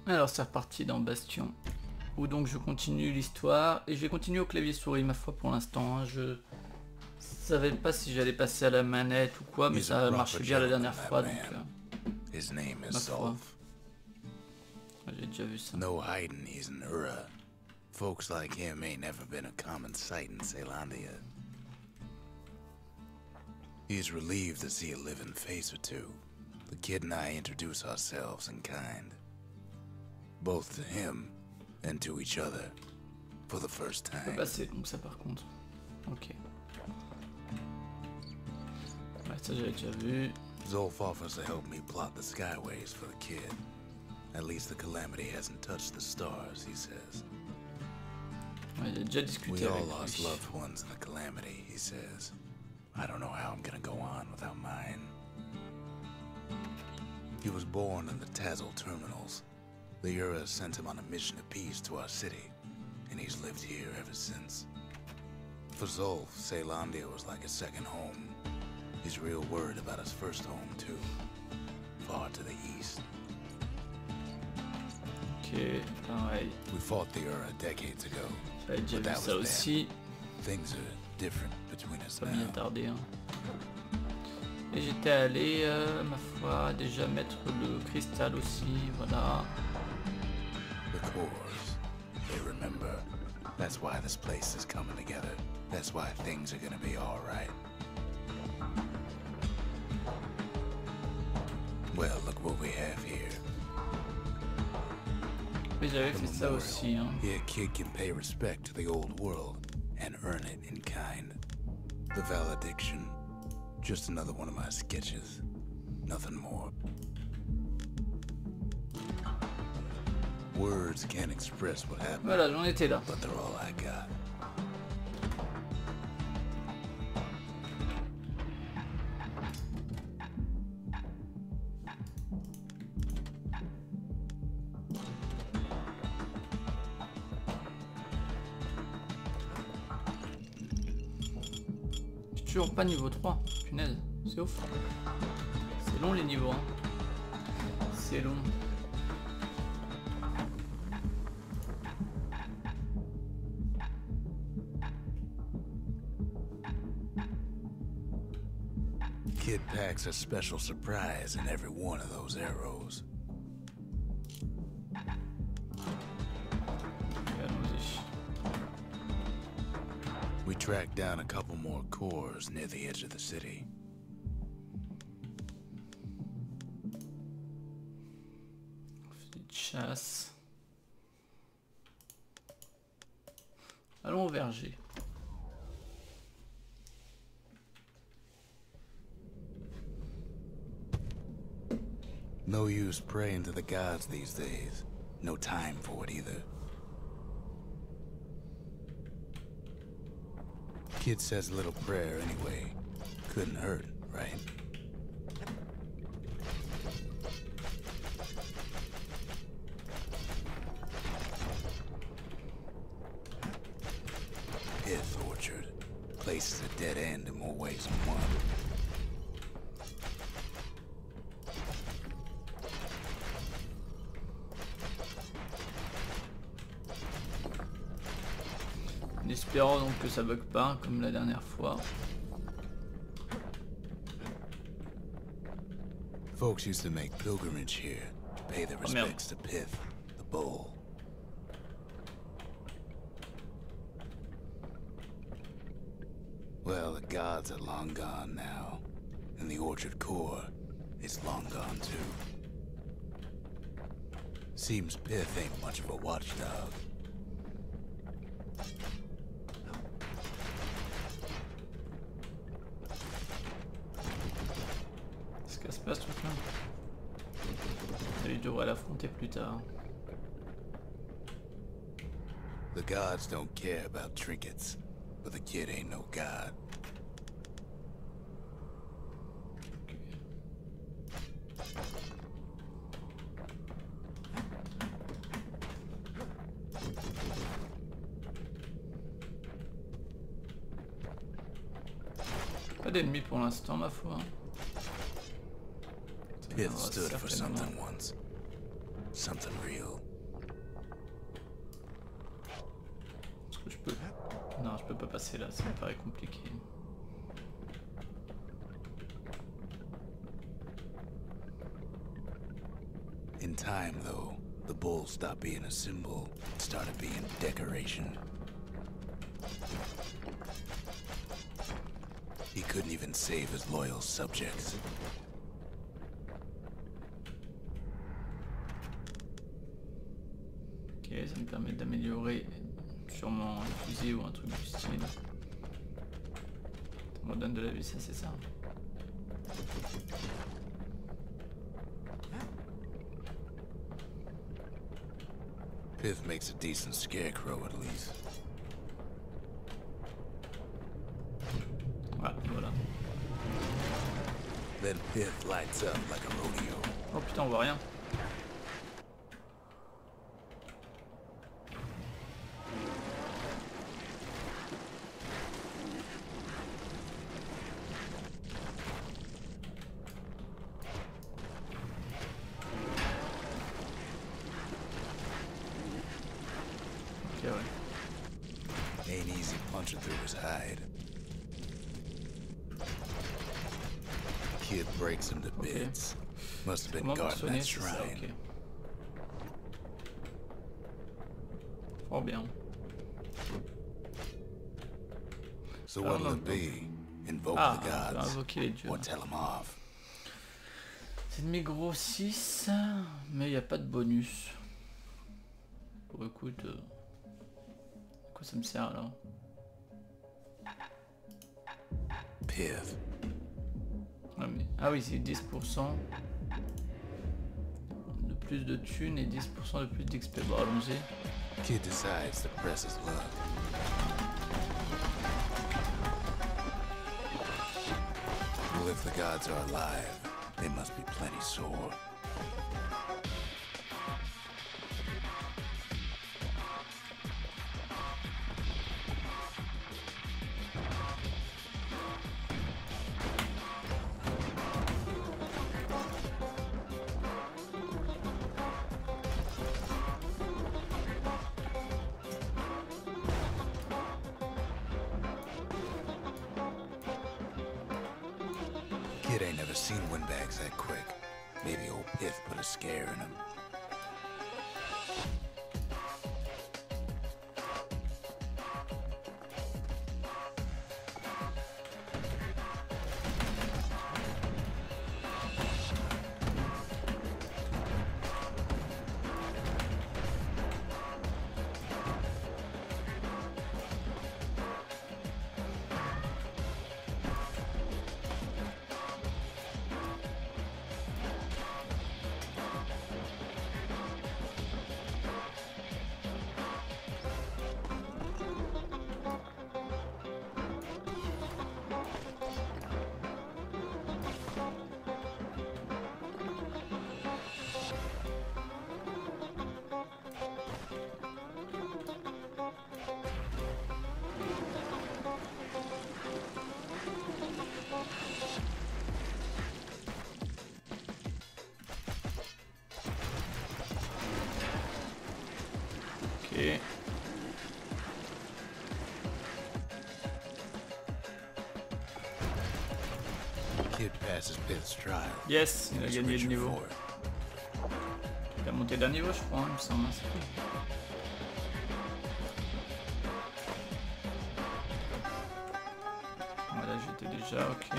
Alors c'est reparti dans Bastion, où donc je continue l'histoire, et je vais continuer au clavier souris ma foi pour l'instant, hein. Je savais pas si j'allais passer à la manette ou quoi, mais ça marchait bien la dernière fois, donc ma foi. J'ai déjà vu ça. No hiding he's an Ura. Folks like him ain't never been a common sight in Caelondia. He's relieved to see a living face or two. The kid and I introduce ourselves in kind. Both to him and to each other for the first time. Je peux passer donc ça par contre. Ok. Ouais, ça j'avais déjà vu. Zolf offers to help me plot the skyways for the kid. At least the calamity hasn't touched the stars, he says. Ouais, j'ai déjà discuté We all avec lost lui. loved ones in the calamity, he says. I don't know how I'm gonna go on without mine. He was born in the Tazil terminals. The Ura sent him on a mission of peace to our city, and he's lived here ever since. For Zolf, Caelondia was like a second home. He's real worried about his first home, too. Far to the east. Ok, pareil. We fought the Ura decades ago. J'avais déjà But vu that ça was aussi. Things are different between us Pas bien now. tardé. Hein. Et j'étais allé, ma foi, déjà mettre le cristal aussi, voilà. The cores, they remember. That's why this place is coming together. That's why things are gonna be alright. Well, look what we have here. Mais j'avais The fait ça memorial. aussi, hein. Here, a kid can pay respect to the old world and earn it in kind. The valediction, just another one of my sketches. Nothing more. Words can't express what happened, Voilà, j'en étais là. but they're all I got. Je suis toujours pas niveau 3, punaise, c'est ouf. C'est long les niveaux, hein. C'est long. Kid packs a special surprise in every one of those arrows. Allons-y. We tracked down a couple more cores near the edge of the city. Petite chasse. Allons au verger. No use praying to the gods these days. No time for it either. Kid says a little prayer anyway. Couldn't hurt, right? Pith orchard. Place is a dead end in more ways than one. En espérant donc que ça bug pas comme la dernière fois. Folks used to make pilgrimage here to pay their respects to Pith, the bull. Well, the gods are long gone now, and the orchard core is long gone too. Seems Pith ain't much of a watchdog. Qu'est-ce qui se passe ce truc là? Il devrait l'affronter plus tard. The gods don't care about trinkets, but the kid ain't no god. Pas d'ennemis pour l'instant, ma foi. Pith stood for something once. something real. Est-ce que je peux... Non, je peux pas passer là, ça me paraît compliqué. In time, though, the bull stopped being a symbol and started being decoration. He couldn't even save his loyal subjects. Ok, ça me permet d'améliorer sûrement un fusil ou un truc du style. Ça me donne de la vie, ça c'est ça. Pith makes a decent scarecrow at least. Ah, voilà. Then Pith lights up like a rodeo. Oh putain, on voit rien. Ok, ouais. Ain't easy punching through his hide. Kid breaks him to bits. Must have been Comment guarding fonctionner, that c'est ça, shrine. ok. Fort bien. So what'll it be? Invoke Ah, the on peut gods, invoquer les dieux. or tell them off. C'est de mes gros 6, mais il n'y a pas de bonus. Bon écoute, à quoi ça me sert alors? Pith. Ouais, mais... Ah oui, c'est 10% de plus de thunes et 10% de plus d'XP. Bon, allons-y. Kid decides to press his luck. Well, if the gods are alive, they must be plenty sore. Kid ain't never seen windbags that quick. Maybe old Pith put a scare in him. Ok. Kid passes Pith's trial. Yes, il and a is gagné le richer niveau. for it. Il a monté d'un niveau, je crois, il me semble. C'est cool. Voilà, j'étais déjà, ok.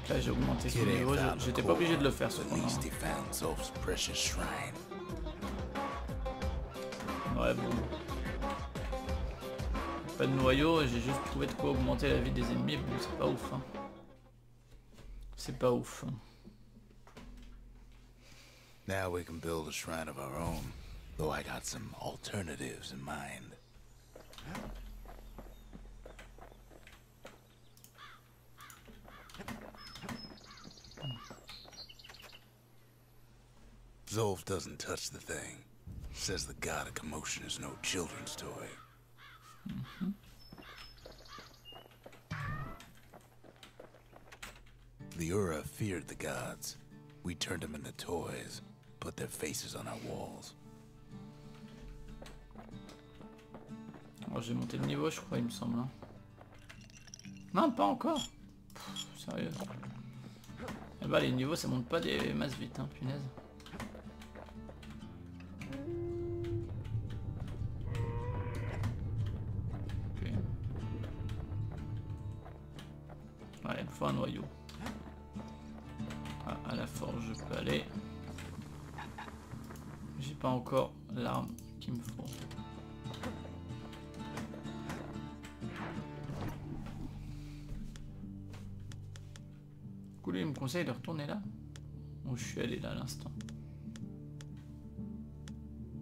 Là j'ai augmenté son Kid ain't niveau, found the j'étais pas obligé de le faire core, cependant. At least he found Zolf's precious shrine. Ouais bon. Pas de noyau, j'ai juste trouvé de quoi augmenter la vie des ennemis, bon c'est pas ouf. Hein. C'est pas ouf. Now we can build a shrine of our own, though I got some alternatives in mind. Zolf doesn't touch the thing. Says the god of commotion is no children's toy. The Ura feared the gods. We turned them into toys, put their faces on our walls. Alors j'ai monté le niveau, je crois, il me semble. Hein. Non, pas encore. Pff, sérieux. Eh bah les niveaux, ça monte pas des masses vite, hein, punaise. Ok. Ouais, il me faut un noyau. Ah, à la forge, je peux aller. J'ai pas encore l'arme qu'il me faut. Lui, il me conseille de retourner là. Où je suis allé là à l'instant.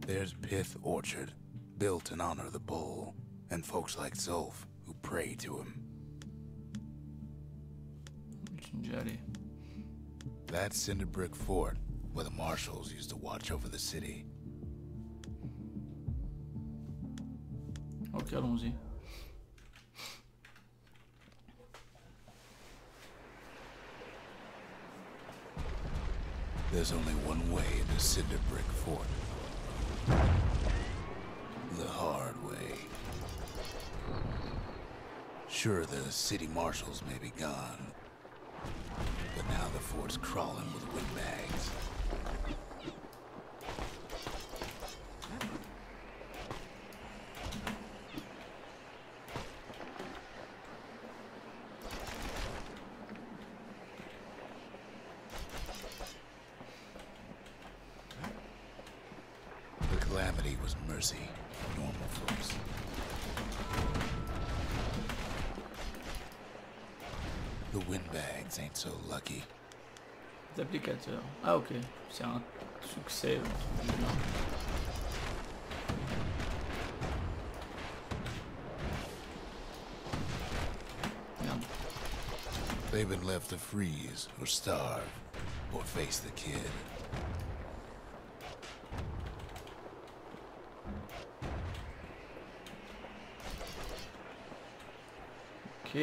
There's Pith Orchard, built in honor of the bull, and folks like Zolf who pray to him. Je suis déjà allé. That's Cinder Brick Fort, where the marshals used to watch over the city. Ok, allons-y. There's only one way into Cinder Brick Fort. The hard way. Sure, the city marshals may be gone, but now the fort's crawling with windbags. Calamity was mercy for normal folks. The windbags ain't so lucky. Les applicateurs. Ah ok, c'est un succès. Merde. They've been left to freeze or starve or face the kid. Ok.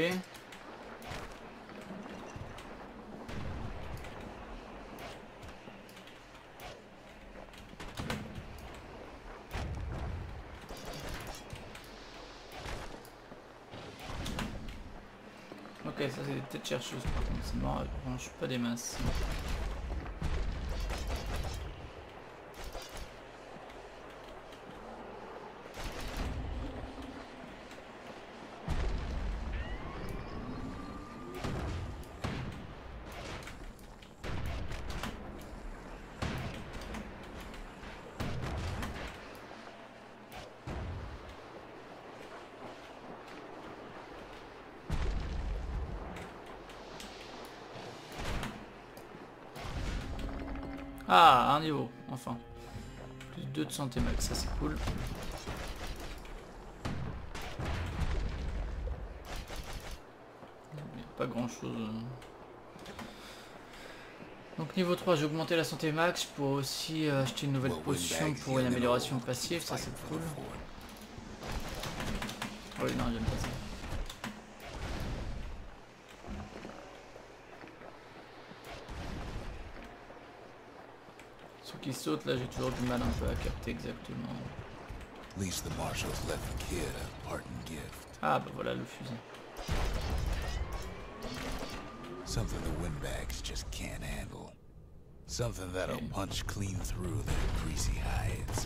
Ok, ça c'est des têtes chercheuses par contre, c'est mort, elles rangent pas des masses. Ah, un niveau, enfin. Plus 2 de santé max, ça c'est cool. Il n'y a pas grand chose. Donc niveau 3, j'ai augmenté la santé max. Je pourrais aussi acheter une nouvelle potion pour une amélioration passive, ça c'est cool. Oui, non, j'aime pas ça. Ceux qui sautent là, j'ai toujours du mal un peu à capter exactement. Ah bah voilà le fusil. Something the windbags just can't handle. Something that'll punch clean through their greasy hides.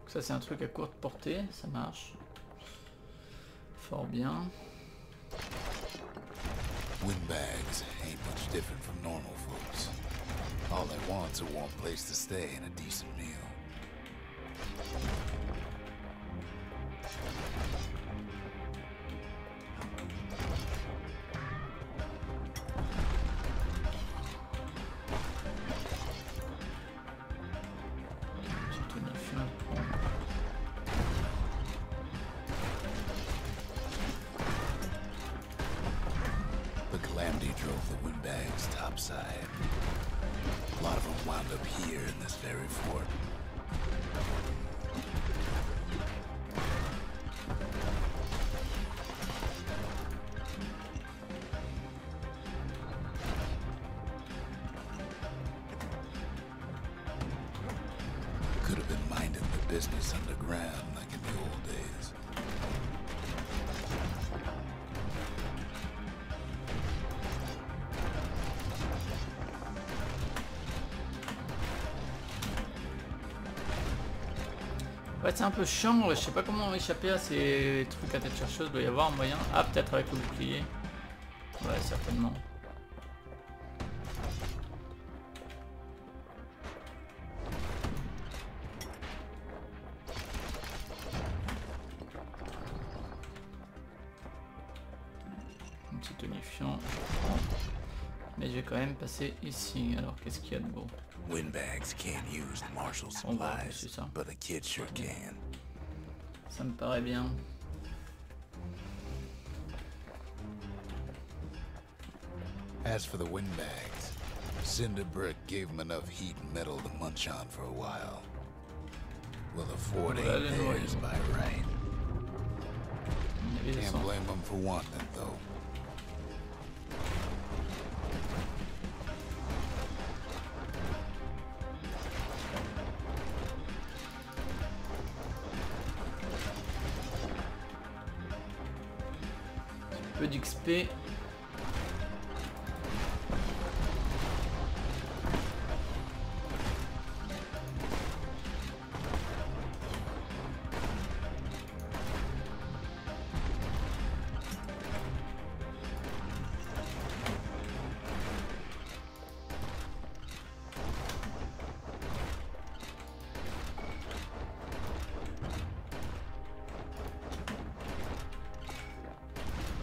Ça c'est un truc à courte portée, ça marche. Fort bien. Windbags ain't much different from normal folks. All they want's a warm place to stay and a decent meal. The calamity drove the windbags topside. A lot of them wound up here in this very fort. Could have been minding the business underground like in the old days. Ouais, c'est un peu chiant, je sais pas comment échapper à ces trucs à tête chercheuse, il doit y avoir un moyen. Ah, peut-être avec le bouclier. Ouais, certainement. Un petit tonifiant, je prends. Mais je vais quand même passer ici. Alors, qu'est-ce qu'il y a de beau? Windbags can't use the martial On va supplies, ça. but a kid sure can. Ça me paraît bien. As for the windbags, Cinder Brick gave them enough heat and metal to munch on for a while. Well, the fort ain't theirs by right. Can't blame them for wanting it, though. Peu d'XP.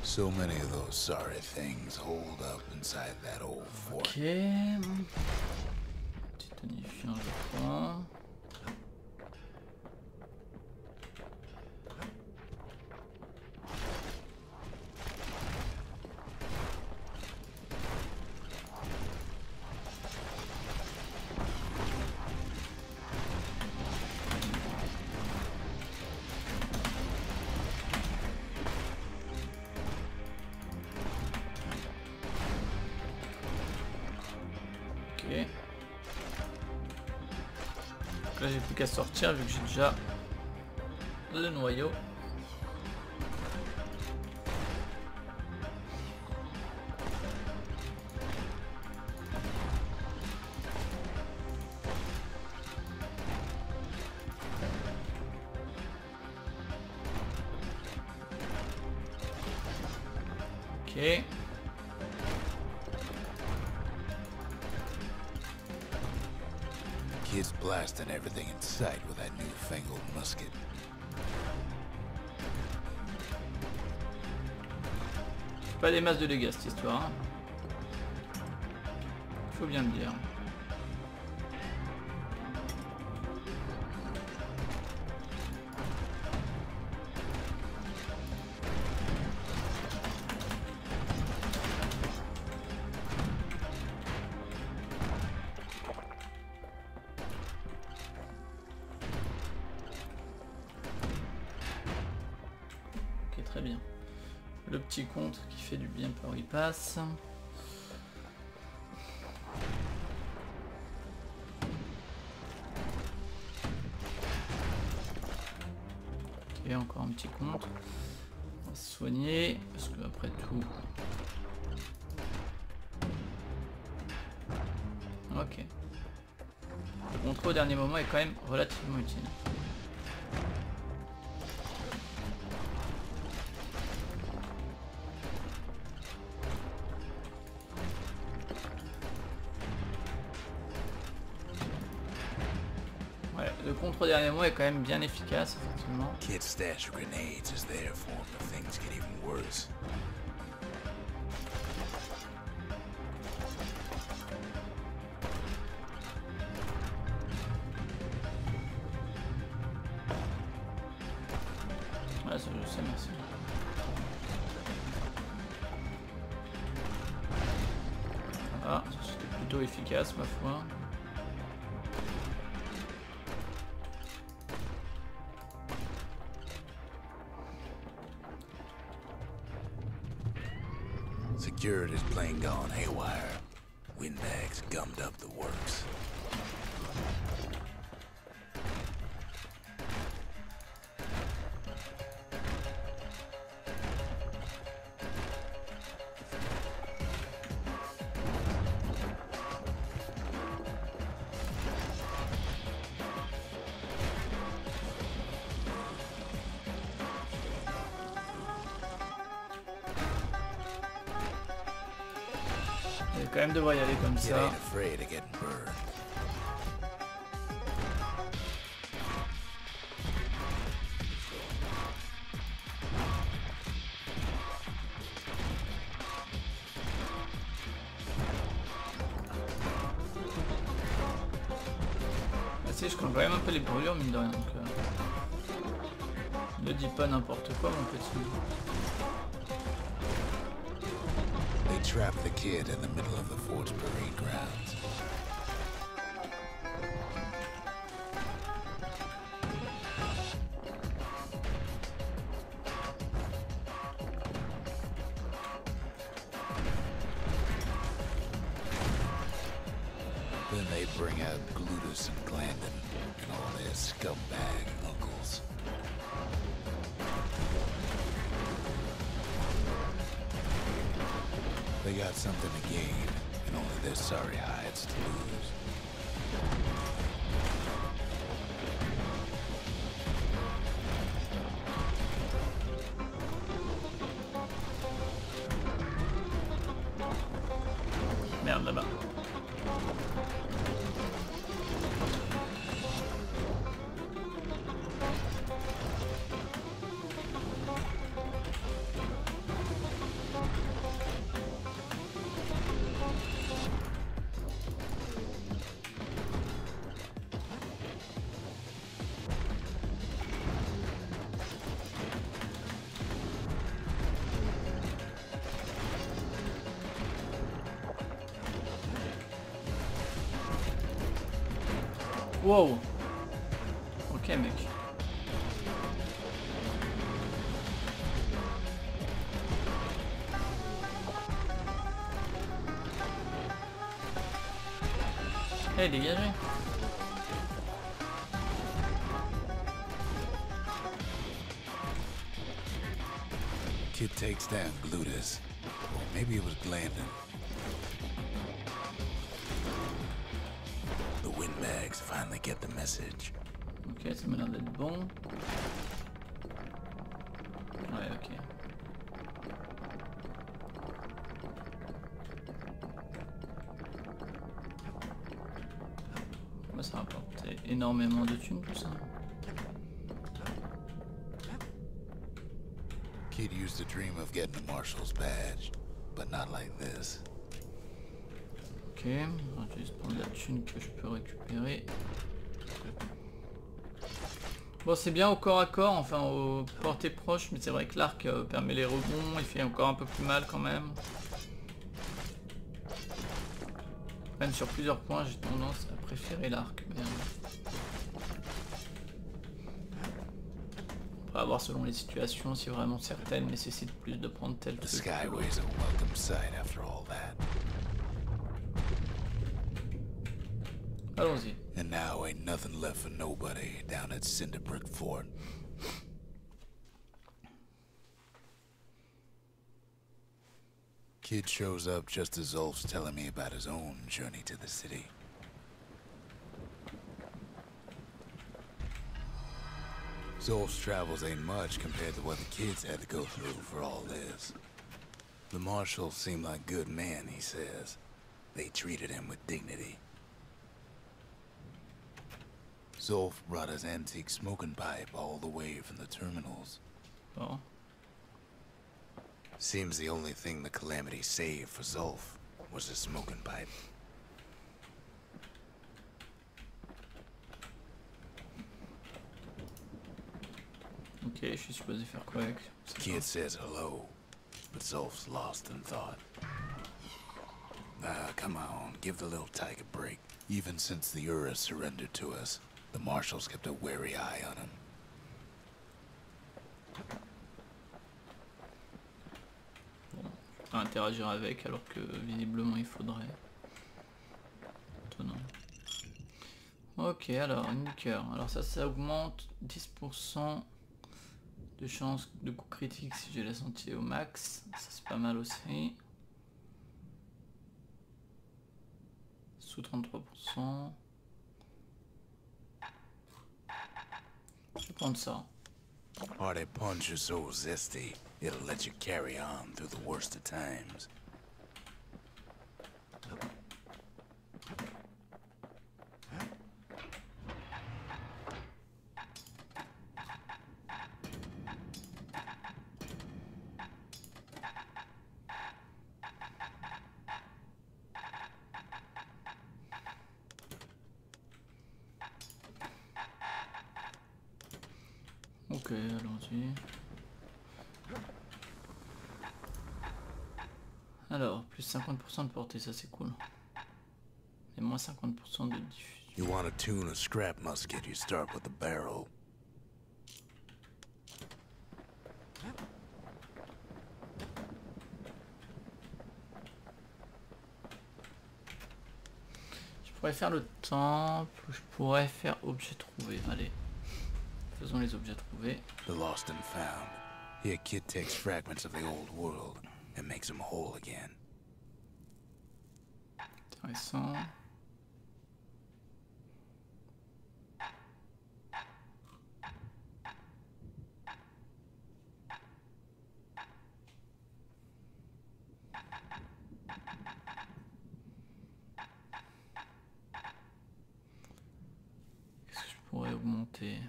So many of those sorry things hold up inside that old fort. Ok. Petit tonifiant, je prends. Donc là j'ai plus qu'à sortir vu que j'ai déjà le noyau. Ok. Kids blasting everything in sight with that newfangled musket. Pas des masses de dégâts cette histoire. Hein. Faut bien le dire. Très bien. Le petit contre qui fait du bien par où il passe. Ok, encore un petit contre. On va se soigner parce que après tout. Ok. Le contrôle au dernier moment est quand même relativement utile. Le contre dernier mot est quand même bien efficace, effectivement. Kid's stash of grenades is there for him if things get even worse. Ouais, ça je sais, merci. Ah, c'est plutôt efficace ma foi. Security's plane gone haywire. Windbags gummed up the works. Quand même devoir y aller comme ça. Ah si, je connais quand même un peu les brûlures mine de rien, donc ne dis pas n'importe quoi mon petit. Trap the kid in the middle of the fort's parade grounds. Then they bring out Glutus and Glandon and all their scumbag uncles. They got something to gain, and only their sorry hides to lose. Merde là-bas. Wow. Ok mec. Hey, dégagez. Kid takes down Glutus. Or maybe it was Glandon. The windbags finally get the message. Ok, ça m'a l'air d'être bon. Ouais, ok. Moi, ça rapportait énormément de thunes tout ça. Kid used to dream of getting a marshal's badge, but not like this. Ok, on va juste prendre la thune que je peux récupérer. Bon, c'est bien au corps à corps, enfin au portée proche, mais c'est vrai que l'arc permet les rebonds, il fait encore un peu plus mal quand même. Même sur plusieurs points, j'ai tendance à préférer l'arc. Mais... on va voir selon les situations si vraiment certaines nécessitent plus de prendre tel truc. Skyway's a welcome sight after all that. Allons-y. And now ain't nothing left for nobody down at Cinderbrick Fort. Kid shows up just as Zulf's telling me about his own journey to the city. Zulf's travels ain't much compared to what the kids had to go through for all this. The marshals seem like good men, he says. They treated him with dignity. Zulf brought his antique smoking pipe all the way from the terminals. Oh. Seems the only thing the Calamity saved for Zulf was his smoking pipe. Ok, je suis supposé faire quoi avec? Kid says hello, but Zulf's lost in thought. Come Come on, give the little tyke a break. Even since the Ura surrendered to us, the marshals kept a wary eye on him. Bon, je peux interagir avec alors que visiblement il faudrait. Étonnant. Ok, alors indiqueur. Alors ça augmente 10% de chance de coup critique si j'ai la santé au max. Ça c'est pas mal aussi. Sous 33%. Je vais prendre ça. Hearty punch is so zesty, it'll let you carry on through the worst of times. Ok, allons-y. Alors, plus 50% de portée, ça c'est cool. Et moins 50% de diffusion. You want to tune a scrap musket, you start with the barrel. Je pourrais faire le temple, je pourrais faire objet trouvé. Allez, faisons les objets trouvés. The lost and found. Here, kid takes fragments of the old world and makes them whole again. Intéressant. Qu'est-ce que je pourrais augmenter?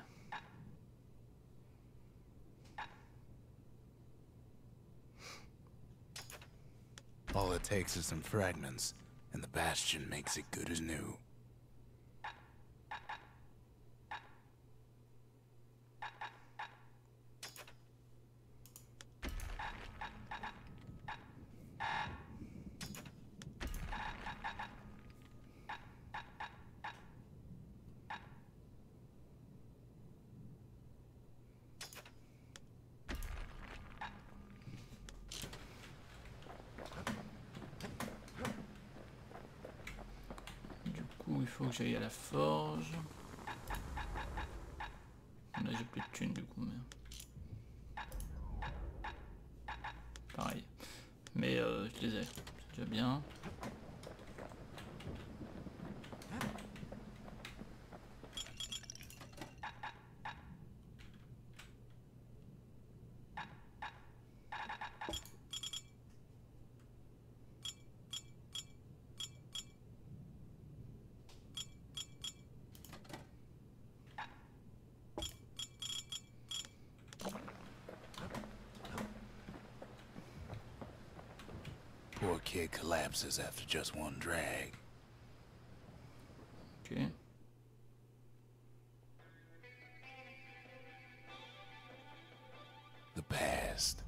All it takes is some fragments, and the Bastion makes it good as new. Il faut que j'aille à la forge. Là j'ai plus de thunes du coup, mais pareil. Mais je les ai, c'est déjà bien. Poor kid collapses after just one drag. Ok. The past.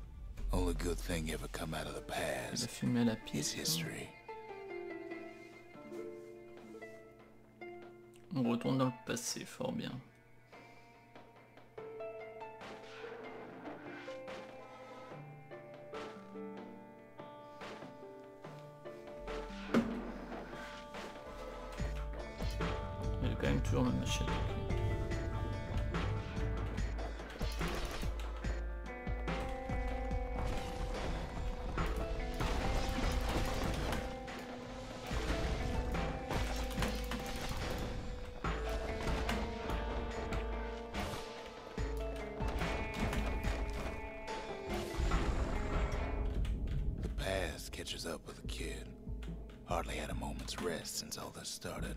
Only good thing ever come out of the La past fumée à la is piste. history. On retourne dans le passé, fort bien. J'ai quand même toujours ma machette. The past catches up with the kid. Hardly had a moment's rest since all this started.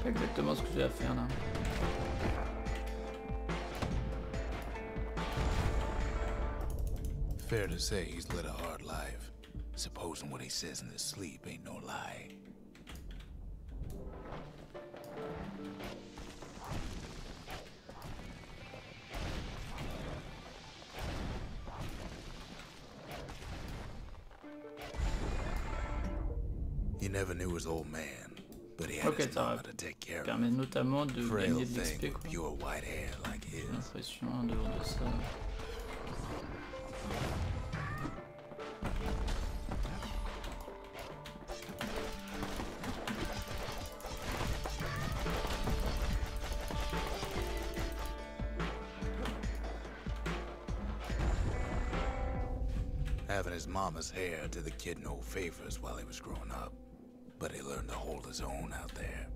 Pas exactement ce que j'ai à faire là. Fair to say he's led a hard life. Supposing what he says in his sleep ain't no lie. He never knew his old man, but he had his mama to take care of him. Permet notamment de Frail gagner de thing l'XP, with quoi. pure white hair like J'ai his. l'impression en dehors de ça. Having his mama's hair did the kid no favors while he was growing up, but he learned to hold his own out there.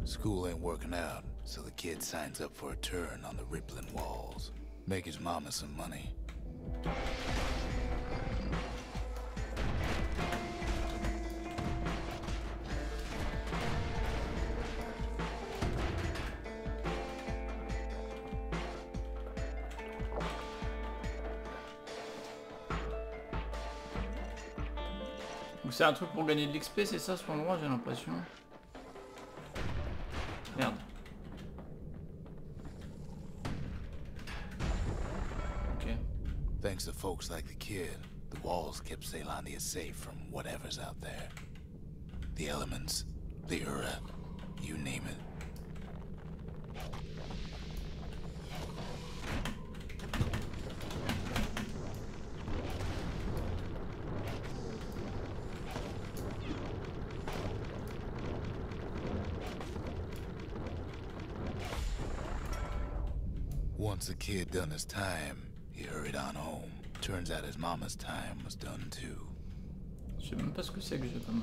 School ain't working out, so the kid signs up for a turn on the rippling walls. Make his mama some money. Donc c'est un truc pour gagner de l'XP, c'est ça, cet endroit, j'ai l'impression. Merde. Ok. Thanks to folks like the kid, the walls kept Caelondia safe from whatever's out there. The elements, the Ura, you name it. Once the kid done his time, he hurried on home. Turns out his mama's time was done too. Je sais même pas ce que c'est que j'ai comme...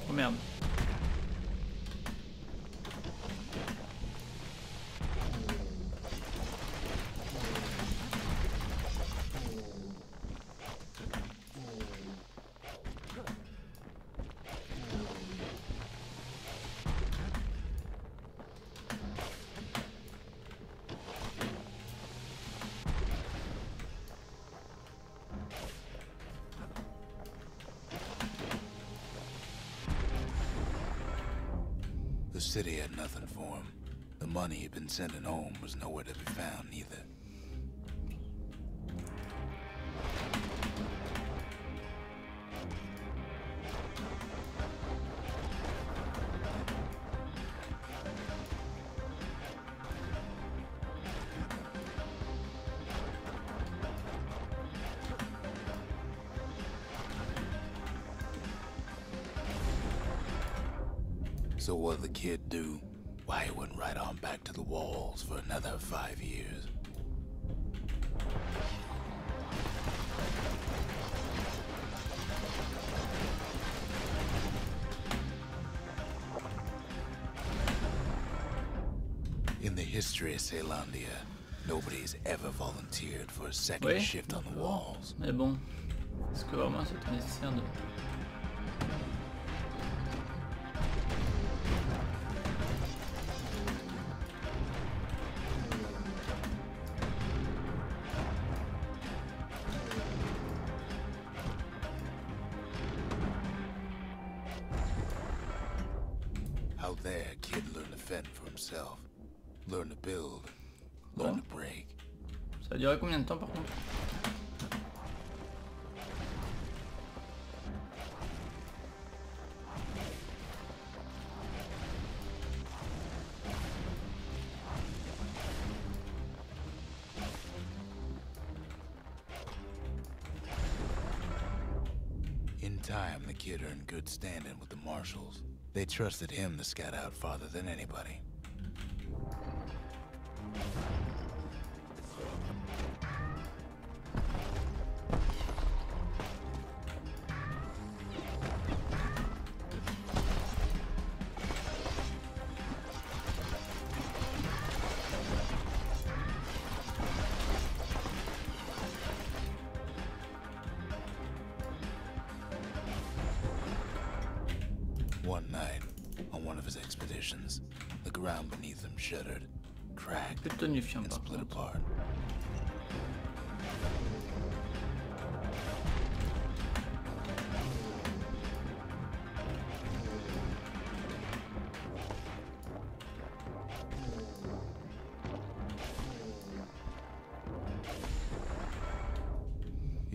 Oh merde. The city had nothing for him. The money he'd been sending home was nowhere to be found either. So what'd the kid do? Why, he went right on back to the walls for another 5 years. In the history of Caelondia, nobody's ever volunteered for a second shift on the walls. Mais bon, est-ce que vraiment c'est nécessaire de... Out there, kid learned to fend for himself. Learn to build. Learn to break. Ça a duré combien de temps par contre? In time, the kid earned good standing with the marshals. They trusted him to scout out farther than anybody. One night, on one of his expeditions, the ground beneath him shuddered, cracked, Plus tonifiant and par split contre. apart.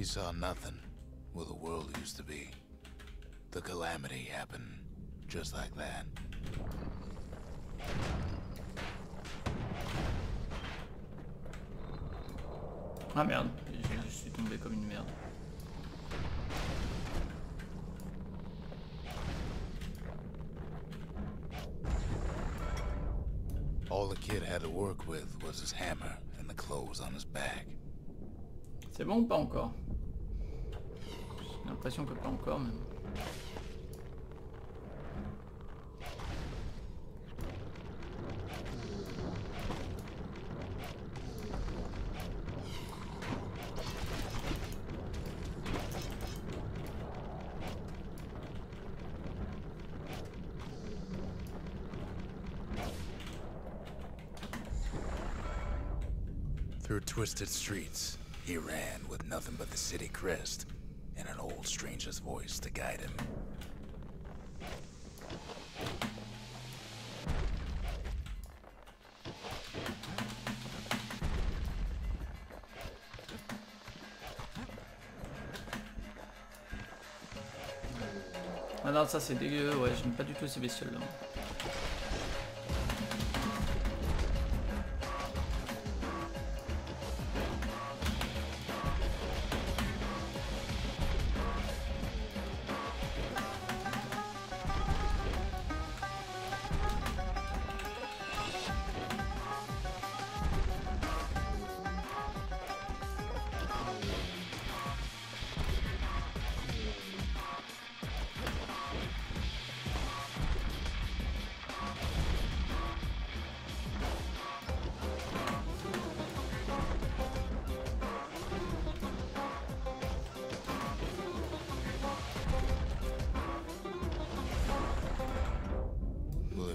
You saw nothing where the world used to be. The calamity happened just like that. Ah merde, je suis tombé comme une merde. All the kid had to work with was his hammer and the clothes on his back. C'est bon ou pas encore? J'ai l'impression que pas encore, mais... Through twisted streets, he ran with nothing but the city crest and an old stranger's voice to guide him. Ah non, ça c'est dégueu, ouais, j'aime pas du tout ces bestioles là.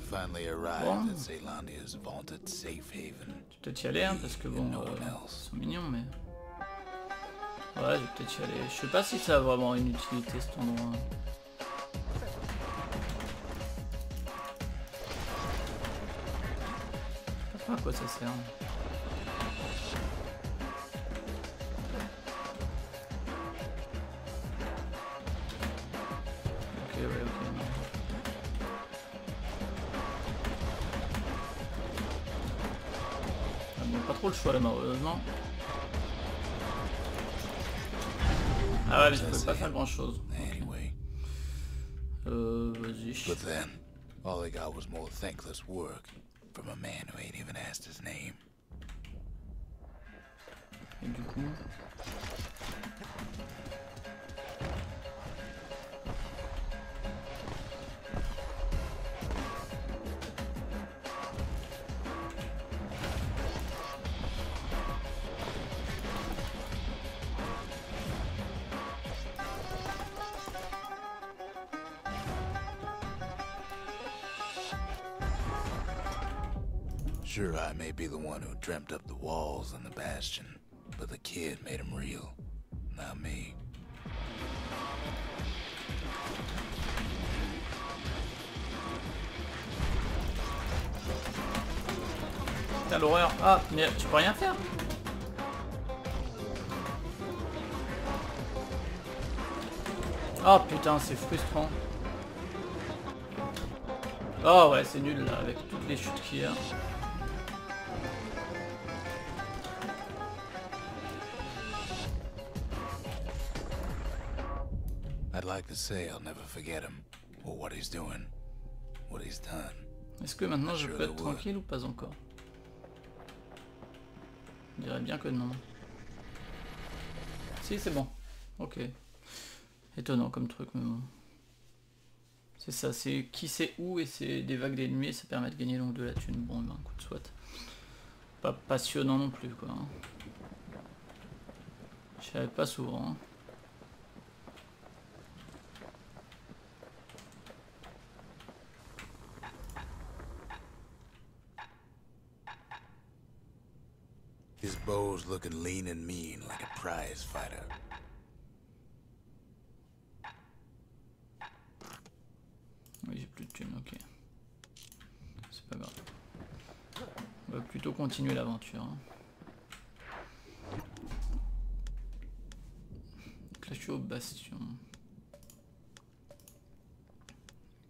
Finally arrived at Ceylandia's vaunted safe haven. Je vais peut-être y aller, hein, parce que bon, ils sont mignons, mais... Ouais, je vais peut-être y aller. Je sais pas si ça a vraiment une utilité, cet endroit. Je sais pas à quoi ça sert. Ok, ouais, ok, non. Pas trop le choix là malheureusement. Ah ouais mais je peux pas faire grand chose. Okay. Vas-y. But then, all I got was more thankless work from a man who ain't even asked his name. Et du coup... Sure, I may be the one who dreamt up the walls and the Bastion, but the kid made them real, not me. Putain l'horreur. Ah mais tu peux rien faire. Oh putain c'est frustrant. Oh ouais c'est nul là avec toutes les chutes qu'il y a. I'd like to say I'll never forget him, or what he's doing, what he's done. Est-ce que maintenant je peux être tranquille ou pas encore? Je dirais bien que non. Si c'est bon. Ok. Étonnant comme truc mais bon. C'est ça, c'est qui sait où et c'est des vagues d'ennemis et ça permet de gagner donc de la thune. Bon ben écoute soit. Pas passionnant non plus quoi. Je savais pas souvent. Hein. His bow's looking lean and mean like a prize fighter. Oui, j'ai plus de thunes, ok. C'est pas grave. On va plutôt continuer l'aventure. Hein. Donc là je suis au Bastion.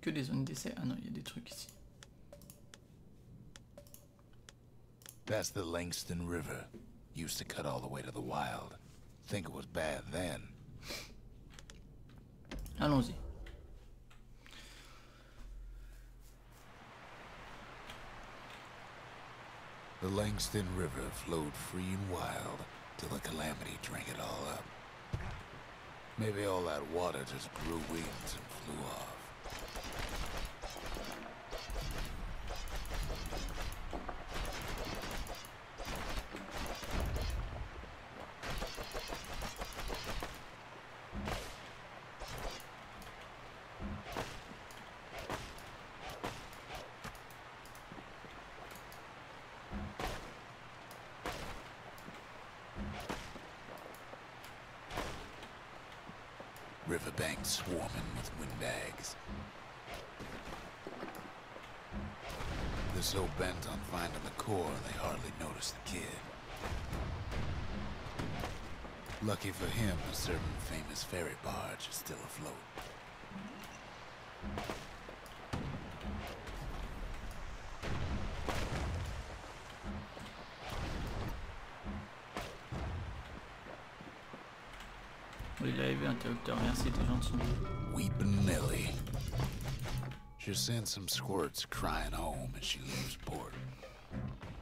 Que des zones d'essai. Ah non, il y a des trucs ici. That's the Langston River. Used to cut all the way to the wild. Think it was bad then. Allons-y. The Langston River flowed free and wild till the calamity drank it all up. Maybe all that water just grew wings and flew off. Riverbanks swarming with windbags. They're so bent on finding the core, they hardly notice the kid. Lucky for him, a certain famous ferry barge is still afloat. Il avait vu interrupteur, merci, t'es gentil. Weepin' Nelly. She sends some squirts crying home as she leaves port.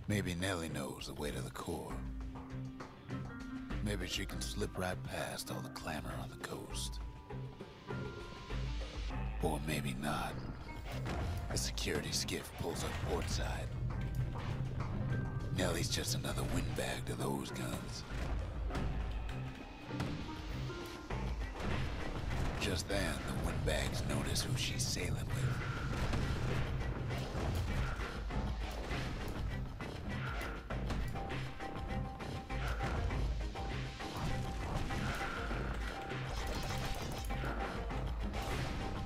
Maybe Nelly knows the way to the core. Maybe she can slip right past all the clamor on the coast. Or maybe not. A security skiff pulls up portside. Nelly's just another windbag to those guns. Just then, the windbags notice who she's sailing with.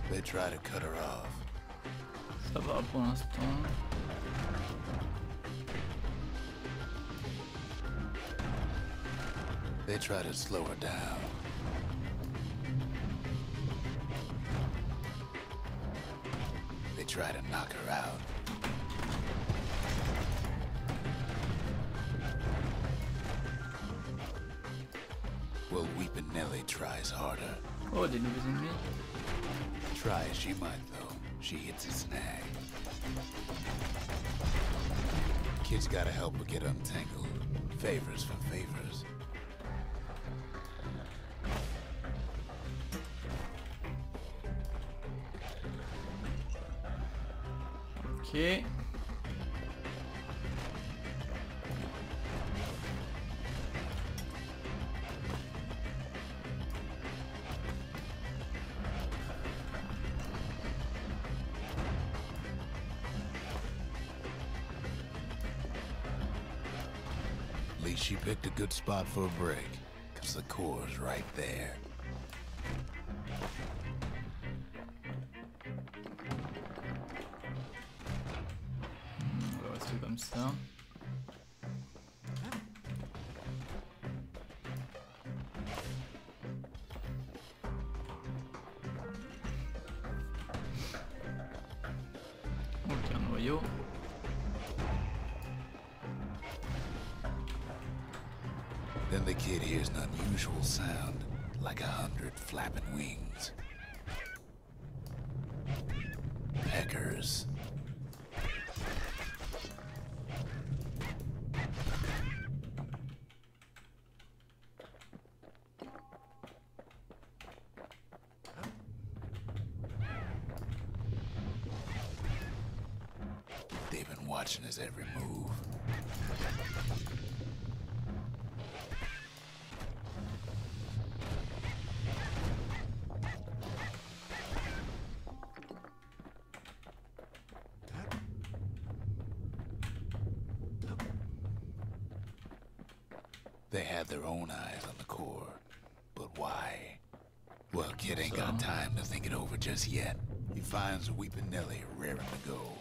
They try to cut her off. Ça va pour l'instant. They try to slow her down. They try to knock her out. Well, Weepin' Nelly tries harder. Oh, des nouveaux ennemis. Try as she might, though, she hits a snag. Kid's gotta help her get untangled. Favors for favors. Ok. At least she picked a good spot for a break, 'cause the core's right there. On va rester comme ça. Ok, un noyau. Then the kid hears an unusual sound, like 100 flapping wings. Peckers. They've been watching his every move. They had their own eyes on the core, but why? Well, kid ain't got time to think it over just yet. He finds Weepin' Nelly raring to go.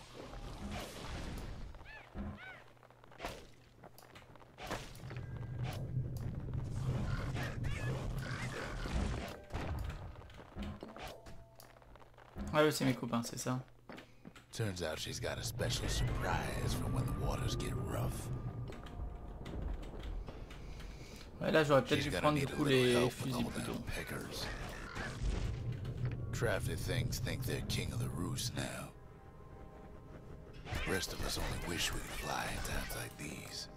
Ah oui, c'est mes copains, c'est ça. Turns out she's got a special surprise for when the waters get rough. Ouais, là j'aurais peut-être dû prendre du coup les fusils plutôt. Crafty things think they're king of the roost now. Rest of us only wish we could fly in times like these.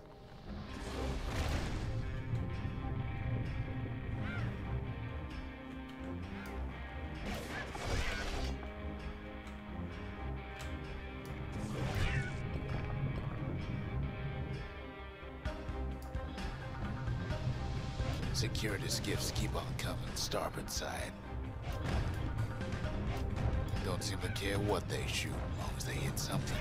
Security skiffs keep on coming, starboard side. Don't seem to care what they shoot, as long as they hit something.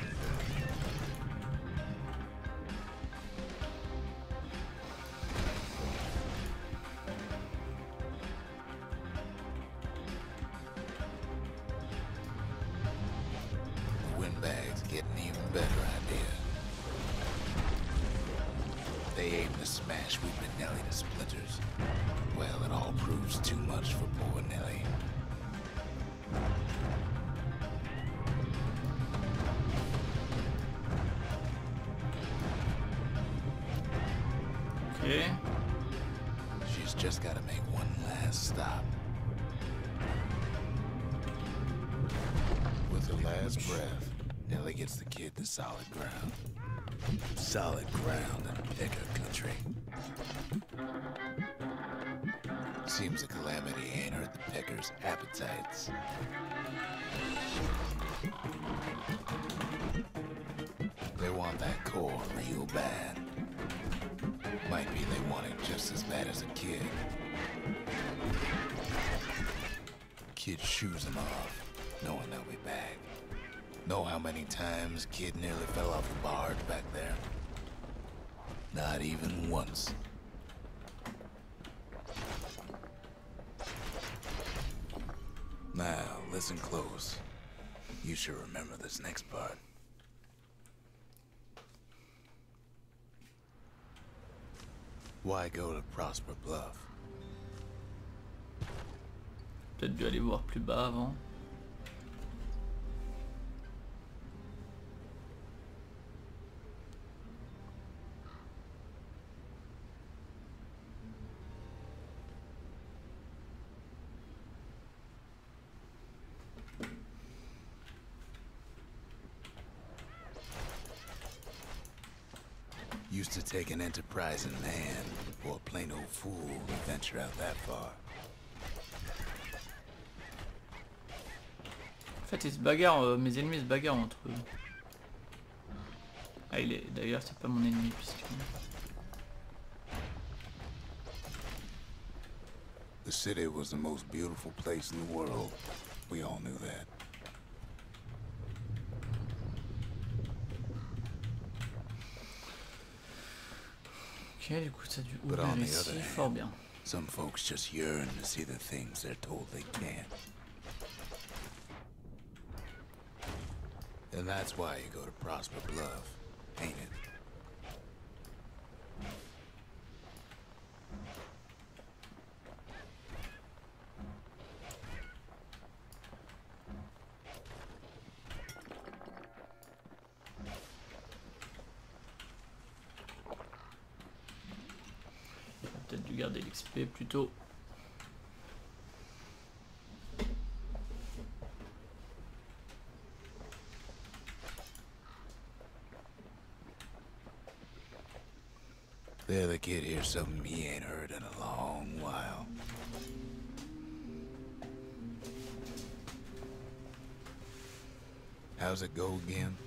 The windbags get an even better idea. They aim to smash Weeping Nelly to splinters. Well, it all proves too much for poor Nelly. Okay. She's just got to make one last stop. With her last breath, Nelly gets the kid to solid ground. Solid ground in Pecker country. Seems the calamity ain't hurt the Peckers' appetites. They want that core real bad. Might be they want it just as bad as a kid. Kid shoos them off, knowing they'll be back. Know how many times Kid nearly fell off the barge back there? Not even once. Now, listen close. You should remember this next part. Why go to Prosper Bluff? Peut-être dû aller voir plus bas avant. Used to take an enterprising man or a plain old fool to venture out that far. En fait, ils se bagarrent, mes ennemis se bagarrent entre eux. Ah, il est. D'ailleurs, c'est pas mon ennemi puisque. The city was the most beautiful place in the world. We all knew that. Ok, du coup, ça a dû ouvrir ici, fort bien. Some folks just yearn to see the things they're told they can't. And that's why you go to Prosper Bluff, ain't it? Peut-être dû garder l'XP plutôt. The other kid hears something he ain't heard in a long while. How's it go again?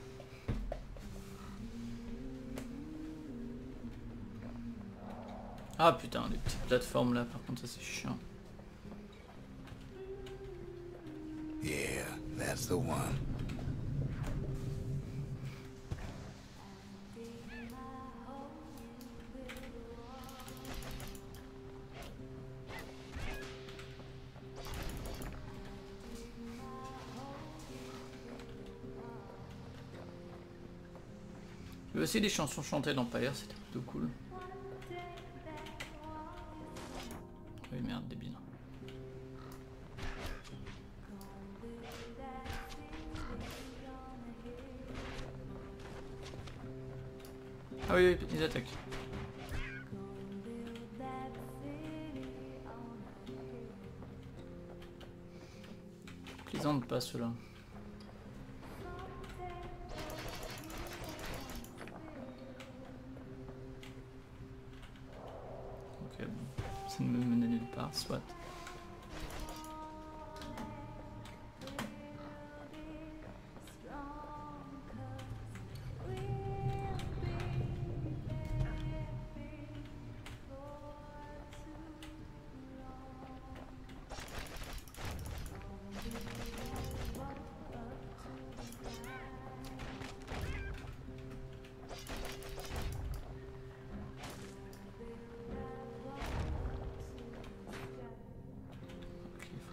Ah putain, les petites plateformes là, par contre, ça c'est chiant. Yeah, that's the one. Il y a aussi des chansons chantées d'Empire, c'était plutôt cool. Oui merde, débile. Ah oui, oui, ils attaquent. Plaisante pas ceux-là. Ok, bon. Ça ne me menait nulle part, soit.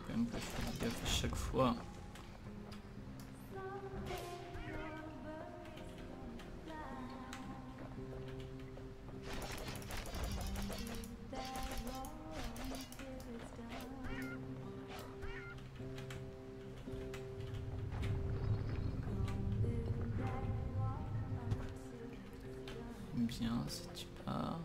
Que je fasse gaffe à chaque fois. Bien, c'est tu pars.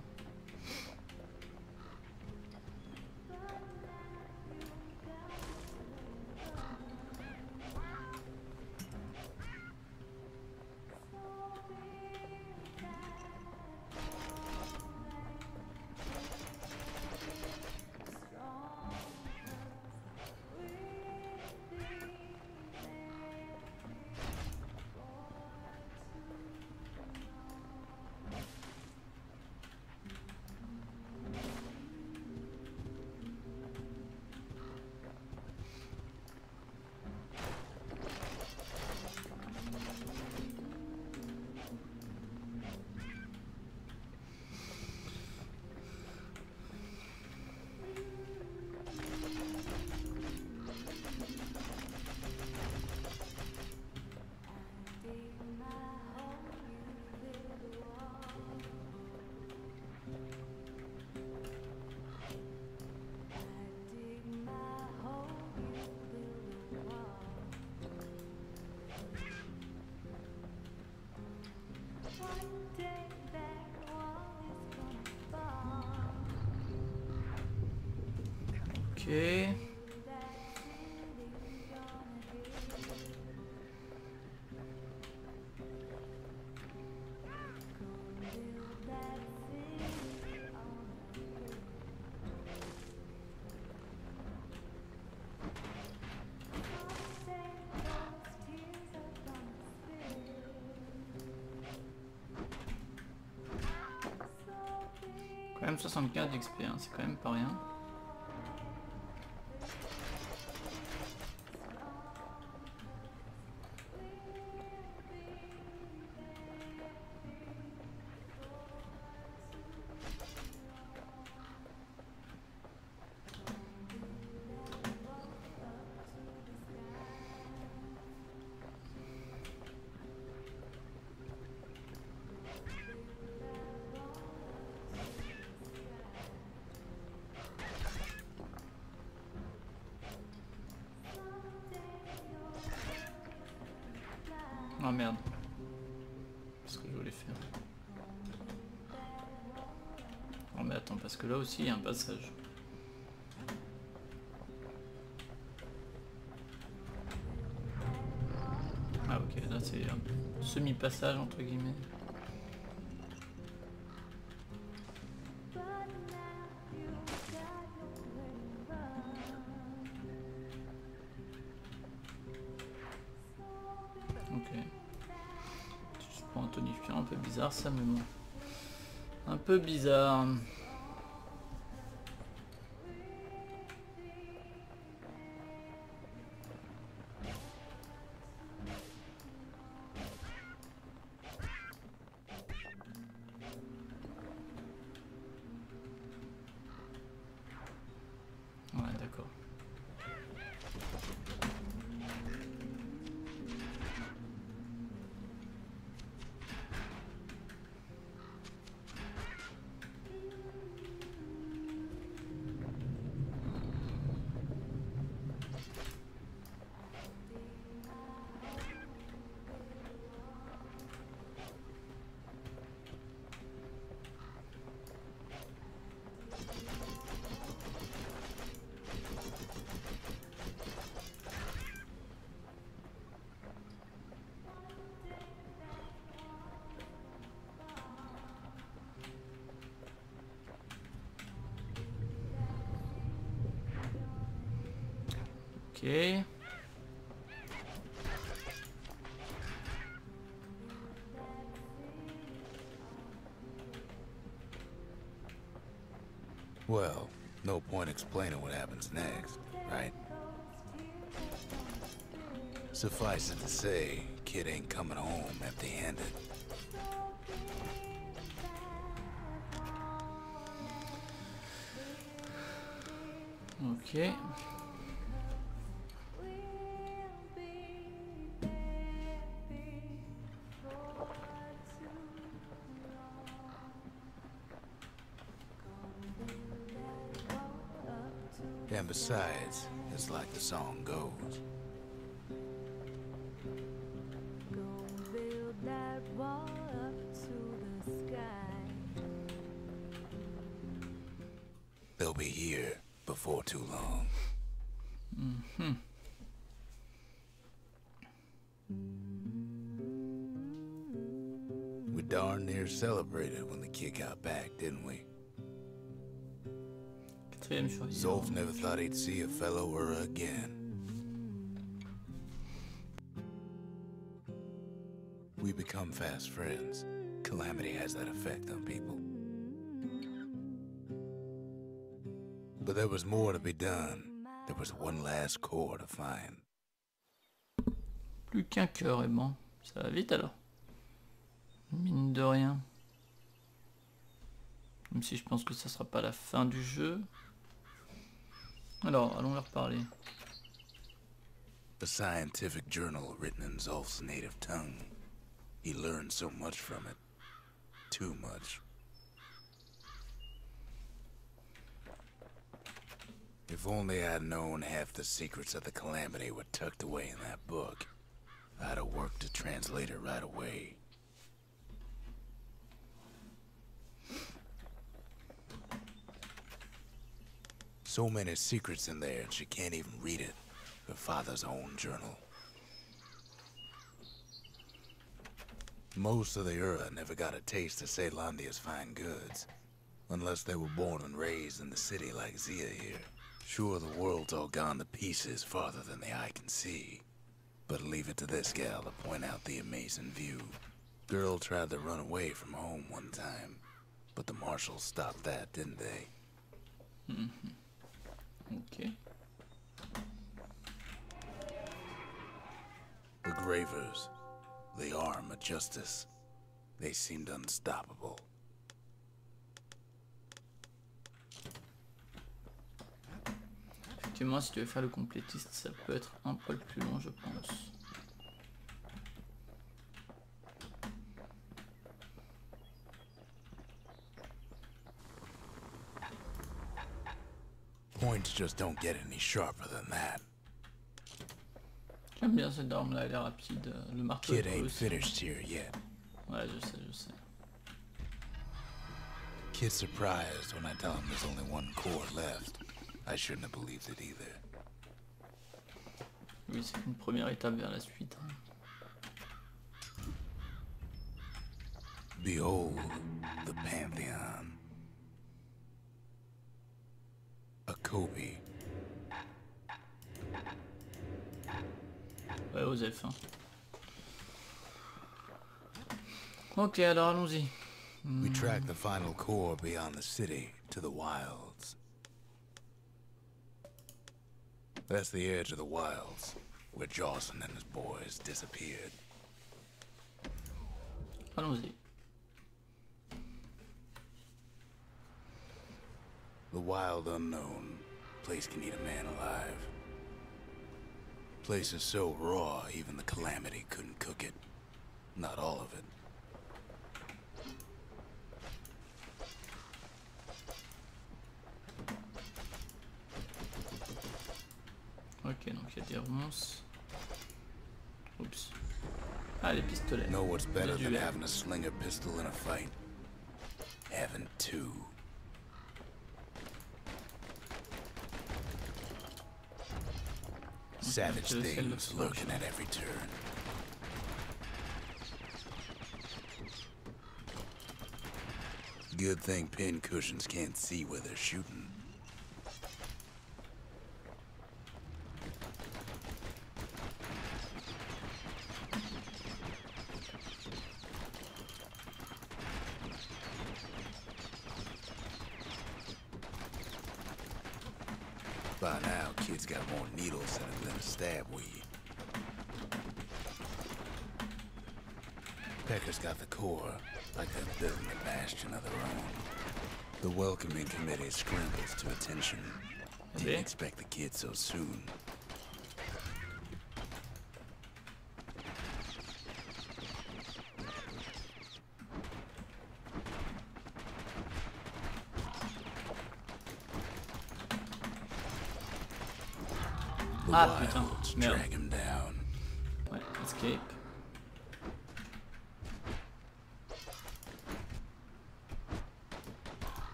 Ok. Quand même 75 d'XP, hein, c'est quand même pas rien. Oh merde. C'est ce que je voulais faire. Oh mais attends, parce que là aussi il y a un passage. Ah ok, là c'est un semi-passage entre guillemets. Un peu bizarre ça, mais bon. Un peu bizarre. Ouais, d'accord. Ok. Well, no point explaining what happens next, right? Suffice it to say, kid ain't coming home empty-handed. Ok. And besides, it's like the song goes. They'll be here before too long. We darn near celebrated when the kid got back, didn't we? Quatrième survivant. Zolf never thought he'd see a fellow Ura again. We become fast friends. Calamity has that effect on people. But there was more to be done. There was one last core to find. Plus qu'un cœur est bon. Ça va vite alors. Mine de rien. Même si je pense que ça sera pas la fin du jeu. Alors, allons leur parler. A scientific journal written in Zolf's native tongue. He learned so much from it. Too much. If only I'd known half the secrets of the Calamity were tucked away in that book, I'd have worked to translate it right away. So many secrets in there, she can't even read it. Her father's own journal. Most of the Ura never got a taste of Caelandia's fine goods, unless they were born and raised in the city like Zia here. Sure, the world's all gone to pieces farther than the eye can see, but leave it to this gal to point out the amazing view. Girl tried to run away from home one time, but the marshals stopped that, didn't they? Ok. The Gravers, the arm of justice, they seemed unstoppable. Effectivement, si tu veux faire le complétiste, ça peut être un poil plus long, je pense. Points just don't get any sharper than that. J'aime bien cette arme-là, elle est rapide. Le marteau Kid est ain't aussi. finished here yet. Ouais, je sais, je sais. Kid's surprised when I tell him there's only one core left. I shouldn't have believed it either. Oui, c'est une première étape vers la suite. Hein. Behold the Pantheon. A Kobe. Ouais, Osef. Hein. Ok, alors allons-y. We track the final core beyond the city to the wilds. That's the edge of the wilds, where Jawson and his boys disappeared. Allons-y. The wild unknown. Place can eat a man alive. Place is so raw, even the Calamity couldn't cook it. Not all of it. Ok, donc il y a des ronces. Oups. Ah, les pistolets. Know what's better Les than duels. having a slinger pistol in a fight? Having two. Savage je sais le things faire. lurking at every turn. Good thing pin cushions can't see where they're shooting. By now, kids got more needles in them than a stab weed. Pecker's got the core, like they're building a bastion of their own. The welcoming committee scrambles to attention. Didn't expect the kids so soon. Ah putain, merde. Drag him down. Ouais, escape.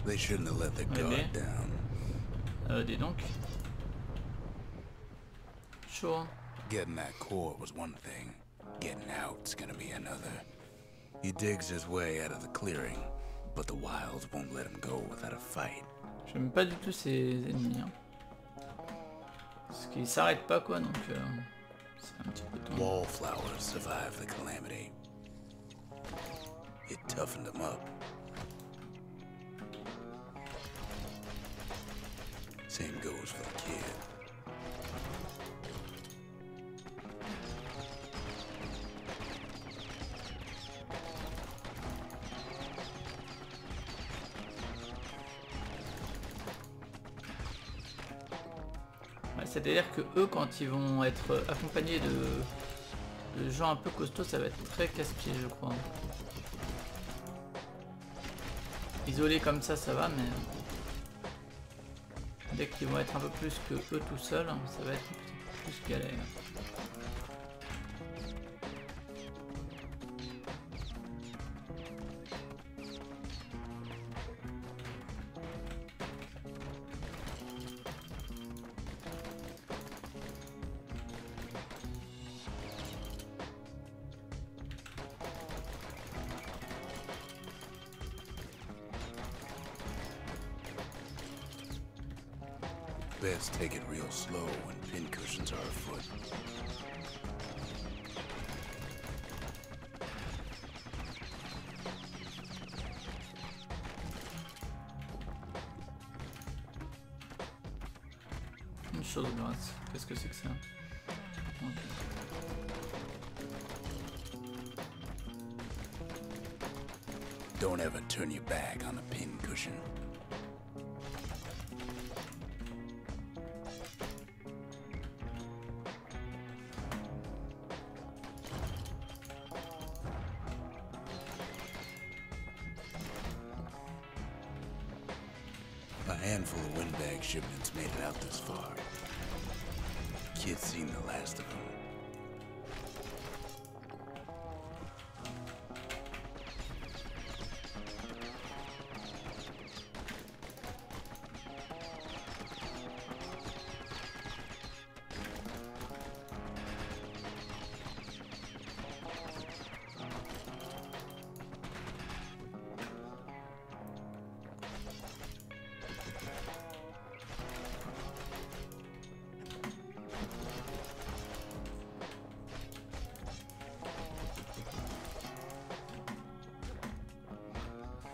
They shouldn't have let the guard down. Dis donc. Chaud. Getting that core was one thing. Getting out's gonna be another. He digs his way out of the clearing, but the wilds won't let him go without a fight. J'aime pas du tout ces ennemis. Hein. Parce qu'ils s'arrêtent pas quoi, donc c'est un petit peu tôt. Wallflowers survived the calamity. It toughened them up. Same goes for the kid. C'est-à-dire que eux, quand ils vont être accompagnés de gens un peu costauds, ça va être très casse-pied, je crois. Isolés comme ça va, mais dès qu'ils vont être un peu plus que eux tout seuls, ça va être un petit peu plus galère. Best take it real slow when pincushions are afoot. Une chose grasse. Qu'est-ce que c'est que ça? Okay. Don't ever turn your back on a pincushion. A handful of windbag shipments made it out this far. Kids seen the last of them.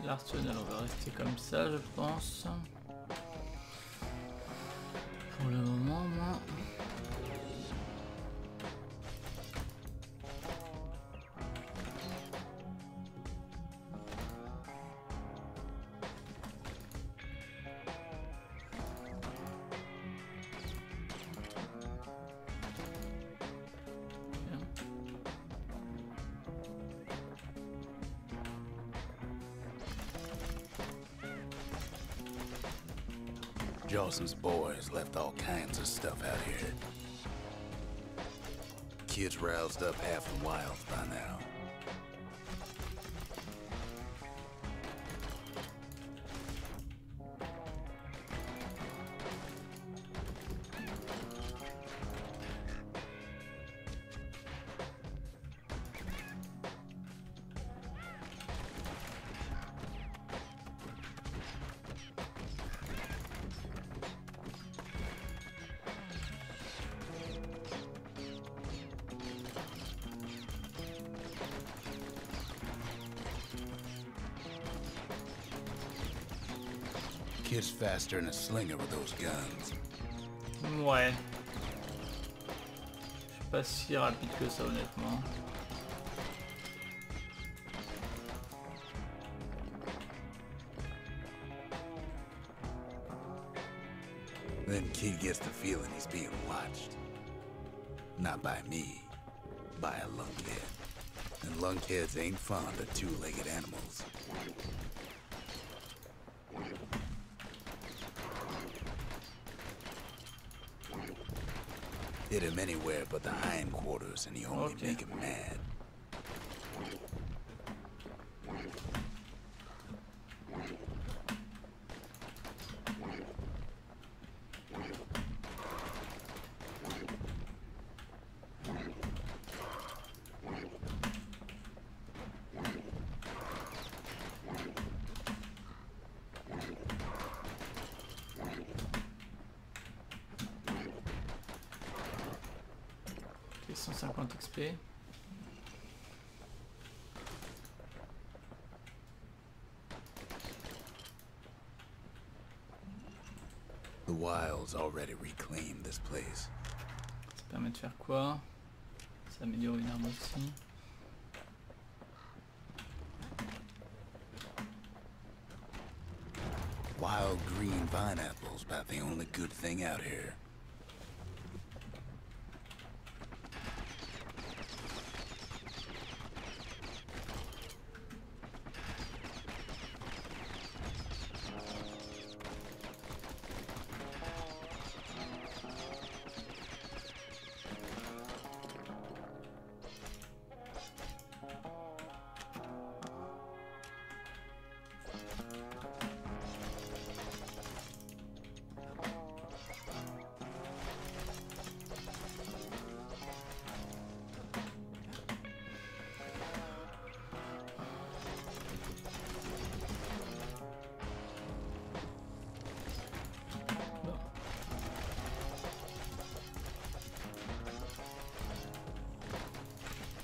L'arsenal, on va rester comme ça, je pense. Pour le moment, moi. Jawson's boys left all kinds of stuff out here. Kids roused up half the wilds by now. kid's faster than a slinger with those guns. Ouais. Je suis pas si rapide que ça honnêtement. Then kid gets the feeling he's being watched. Not by me, by a lunkhead. And lunkheads ain't fond of two-legged animals. Hit him anywhere but the hindquarters and he only make him mad. Ok, 150 XP. The wilds already reclaimed this place. Ça permet de faire quoi? Ça améliore une arme aussi. Wild green pineapples, about the only good thing out here.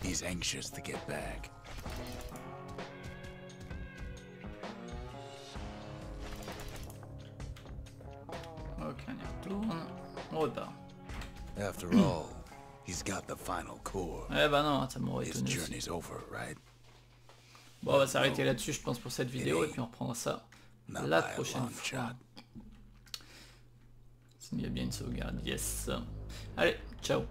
He's anxious to get back. Ok, on y retourne. On repart. After all, he's got the final core. Eh bah non, ça m'aurait His étonné. journey's over, right? Bon, on va s'arrêter là-dessus, je pense, pour cette vidéo, et puis on reprendra ça la prochaine fois. S'il y a bien une sauvegarde, yes. Allez, ciao.